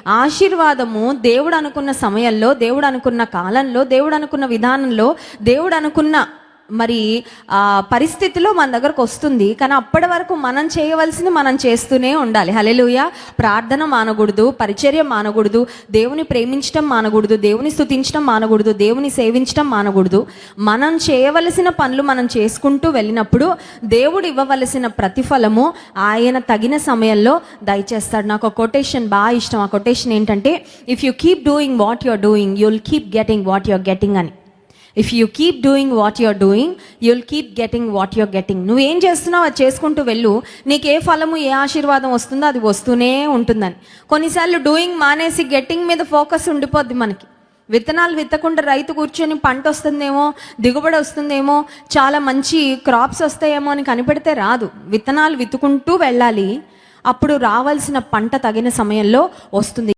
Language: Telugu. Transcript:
ఆశీర్వాదము దేవుడు అనుకున్న సమయంలో, దేవుడు అనుకున్న కాలంలో, దేవుడు అనుకున్న విధానంలో, దేవుడు అనుకున్న మరి పరిస్థితిలో మన దగ్గరకు వస్తుంది. కానీ అప్పటి వరకు మనం చేయవలసింది మనం చేస్తూనే ఉండాలి. హల్లెలూయా. ప్రార్థన మానకూడదు, పరిచర్య మానకూడదు, దేవుని ప్రేమించడం మానకూడదు, దేవుని స్తుతించడం మానకూడదు, దేవుని సేవించడం మానకూడదు. మనం చేయవలసిన పనులు మనం చేసుకుంటూ వెళ్ళినప్పుడు దేవుడు ఇవ్వవలసిన ప్రతిఫలము ఆయన తగిన సమయంలో దయచేస్తాడు. నాకు ఒక కొటేషన్ బాగా ఇష్టం. ఆ కొటేషన్ ఏంటంటే, if you keep doing what you're doing, you'll keep getting what you're getting అని. If you keep doing what you're doing, you'll keep getting what you're getting. నువ్వేం చేస్తున్నావు అది చేసుకుంటూ వెళ్ళు, నీకు ఏ ఫలము, ఏ ఆశీర్వాదం వస్తుందో అది వస్తూనే ఉంటుందని. కొన్నిసార్లు డూయింగ్ మానేసి గెట్టింగ్ మీద ఫోకస్ ఉండిపోద్ది మనకి. విత్తనాలు విత్తకుండా రైతు కూర్చొని పంట వస్తుందేమో, దిగుబడి వస్తుందేమో, చాలా మంచి క్రాప్స్ వస్తాయేమో అని కనిపెడితే రాదు. విత్తనాలు విత్తుకుంటూ వెళ్ళాలి, అప్పుడు రావాల్సిన పంట తగిన సమయంలో వస్తుంది.